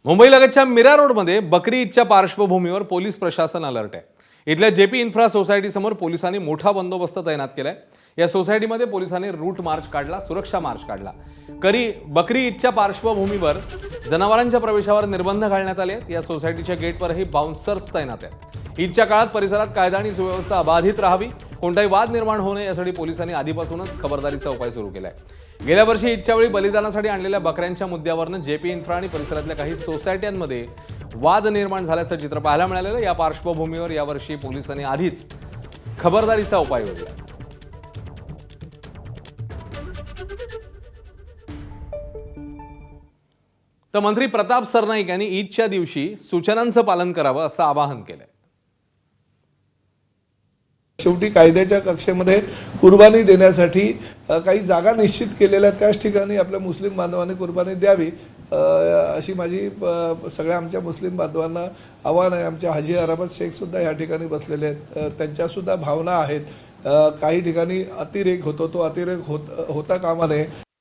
मुंबईलगतच्या मीरा रोडमध्ये बकरी ईदच्या पार्श्वभूमीवर पोलीस प्रशासन अलर्ट आहे। इथल्या जेपी इन्फ्रा सोसायटी समोर पोलिसांनी मोठा बंदोबस्त तैनात केलाय। या सोसायटीमध्ये पोलिसांनी रूट मार्च काढला, सुरक्षा मार्च काढला। बकरी ईदच्या पार्श्वभूमीवर जनावरांच्या प्रवेशावर निर्बंध घालण्यात आले। या सोसायटीच्या गेटवरही बाउन्सर्स तैनात आहेत। ईदच्या काळात परिसरात कायदा आणि सुव्यवस्था अबाधित राहावी, कोणताही वाद निर्माण होऊ नये यासाठी पोलिसांनी आधीपासूनच खबरदारीचा उपाय सुरू केलाय। गेल्या वर्षी ईदच्या वेळी बलिदानासाठी आणलेल्या बकऱ्यांच्या मुद्द्यावरून जेपी इन्फ्रा आणि परिसरातल्या काही सोसायट्यांमध्ये वाद निर्माण झाल्याचं चित्र पाहायला मिळालेलं। या पार्श्वभूमीवर यावर्षी पोलिसांनी आधीच खबरदारीचा उपाय योजला। तर मंत्री प्रताप सरनाईक यांनी ईदच्या दिवशी सूचनांचं पालन करावं असं आवाहन केलंय। शेवटी कायद्याच्या कक्षेमध्ये कुर्बानी देण्यासाठी काही जागा निश्चित केलेल्या त्याच ठिकाणी आपल्या मुस्लिम बांधवांनी कुर्बानी द्यावी अशी माझी सगळ्या आमच्या मुस्लिम बांधवांना आव्हान आहे। आमच्या हाजी अराफत शेख सुद्धा या ठिकाणी बसलेले आहेत, त्यांच्या सुद्धा भावना आहेत। काही ठिकाणी अतिरेक होतो, तो अतिरेक होता कामा नये।